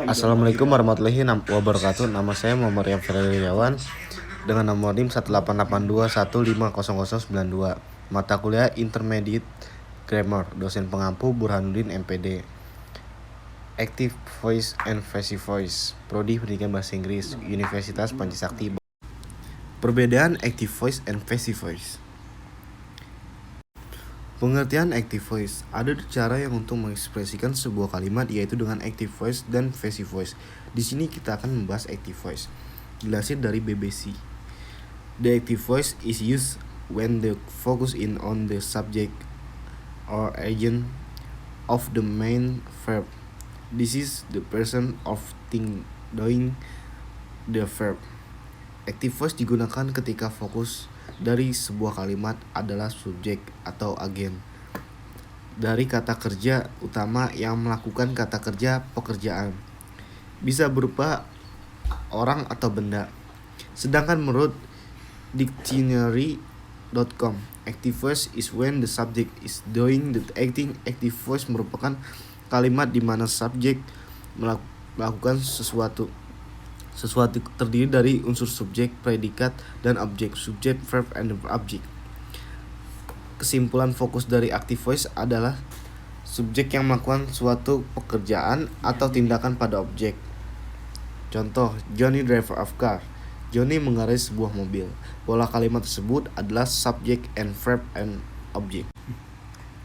Assalamualaikum warahmatullahi wabarakatuh. Nama saya Muhammad Riam Ferdriawan dengan nomor NIM 18821500092. Mata kuliah Intermediate Grammar. Dosen pengampu Burhanuddin MPD. Active Voice and Passive Voice. Prodi Pendidikan Bahasa Inggris, Universitas Pancasakti. Perbedaan Active Voice and Passive Voice. Pengertian active voice, ada cara yang untuk mengekspresikan sebuah kalimat yaitu dengan active voice dan passive voice. Di sini kita akan membahas active voice. Dilansir dari BBC. The active voice is used when the focus in on the subject or agent of the main verb. This is the person of thing doing the verb. Active voice digunakan ketika fokus dari sebuah kalimat adalah subjek atau agen dari kata kerja utama yang melakukan kata kerja pekerjaan. Bisa berupa orang atau benda. Sedangkan menurut dictionary.com, active voice is when the subject is doing the acting. Active voice merupakan kalimat di mana subjek melakukan sesuatu terdiri dari unsur subjek, predikat, dan objek. Subject, verb, and object. Kesimpulan fokus dari active voice adalah subjek yang melakukan suatu pekerjaan atau tindakan pada objek. Contoh, Johnny driver of car. Johnny mengendarai sebuah mobil. Pola kalimat tersebut adalah subject and verb and object.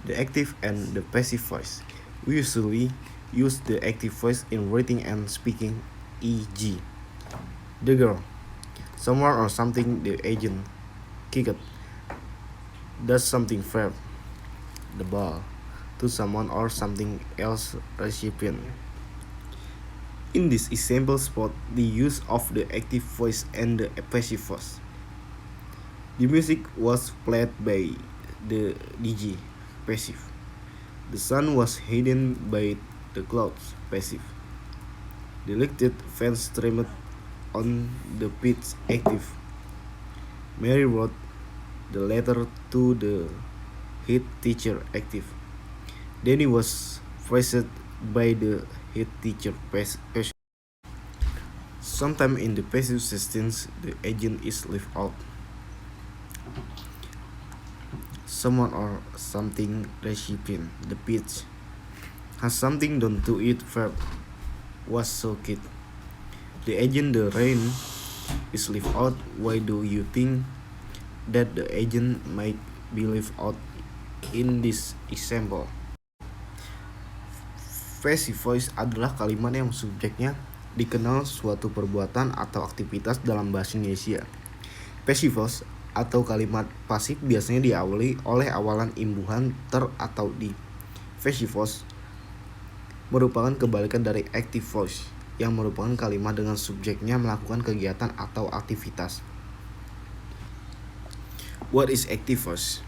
The active and the passive voice. We usually use the active voice in writing and speaking, e.g. The girl, someone or something the agent kicked, does something verb. The ball, to someone or something else recipient. In this example spot the use of the active voice and the passive voice. The music was played by the DJ, passive. The sun was hidden by the clouds, passive. The elected fans streamed on the pitch, active. Mary wrote the letter to the head teacher, active. Danny was praised by the head teacher, passive. Sometimes in the passive sentence, the agent is left out. Someone or something recipient, the pitch. Has something done to it, verb. Was soaked. The agent, the rain, is left out. Why do you think that the agent might be left out in this example? Passive voice adalah kalimat yang subjeknya dikenal suatu perbuatan atau aktivitas dalam bahasa Indonesia. Passive voice atau kalimat pasif biasanya diawali oleh awalan imbuhan ter atau di. Passive voice merupakan kebalikan dari active voice yang merupakan kalimat dengan subjeknya melakukan kegiatan atau aktivitas. What is active voice?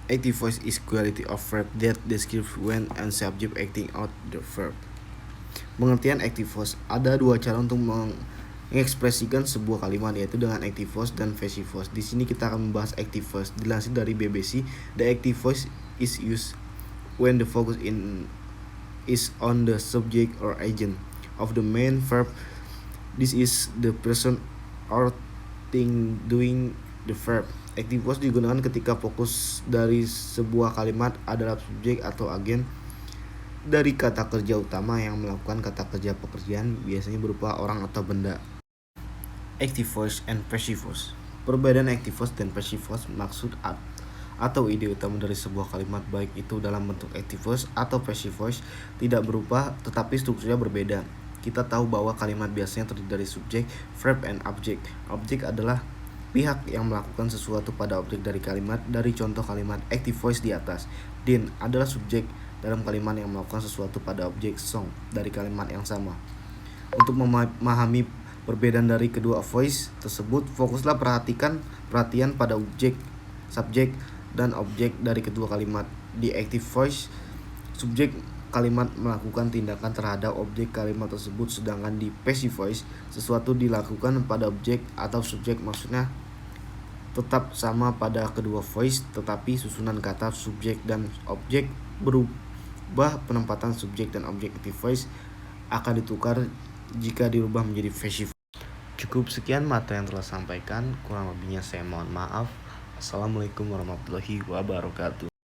Active voice is quality of verb that describes when and subject acting out the verb. Pengertian active voice, ada dua cara untuk mengekspresikan sebuah kalimat yaitu dengan active voice dan passive voice. Di sini kita akan membahas active voice. Dilansir dari BBC, the active voice is used when the focus is on the subject or agent of the main verb. This is the person or thing doing the verb. Active voice digunakan ketika fokus dari sebuah kalimat adalah subjek atau agen dari kata kerja utama yang melakukan kata kerja pekerjaan, biasanya berupa orang atau benda. Active voice and passive voice. Perbedaan active voice dan passive voice maksud atau ide utama dari sebuah kalimat baik itu dalam bentuk active voice atau passive voice tidak berubah tetapi strukturnya berbeda. Kita tahu bahwa kalimat biasanya terdiri dari subjek, verb, and object. Objek adalah pihak yang melakukan sesuatu pada objek dari kalimat. Dari contoh kalimat active voice di atas, Dean adalah subjek dalam kalimat yang melakukan sesuatu pada objek song dari kalimat yang sama. Untuk memahami perbedaan dari kedua voice tersebut, fokuslah perhatian pada objek, subjek, dan objek dari kedua kalimat. Di active voice, subjek kalimat melakukan tindakan terhadap objek kalimat tersebut, sedangkan di passive voice, sesuatu dilakukan pada objek atau subjek, maksudnya tetap sama pada kedua voice, tetapi susunan kata subjek dan objek penempatan subjek dan objek active voice akan ditukar jika dirubah menjadi passive. Cukup sekian materi yang telah sampaikan, kurang lebihnya saya mohon maaf. Assalamualaikum warahmatullahi wabarakatuh.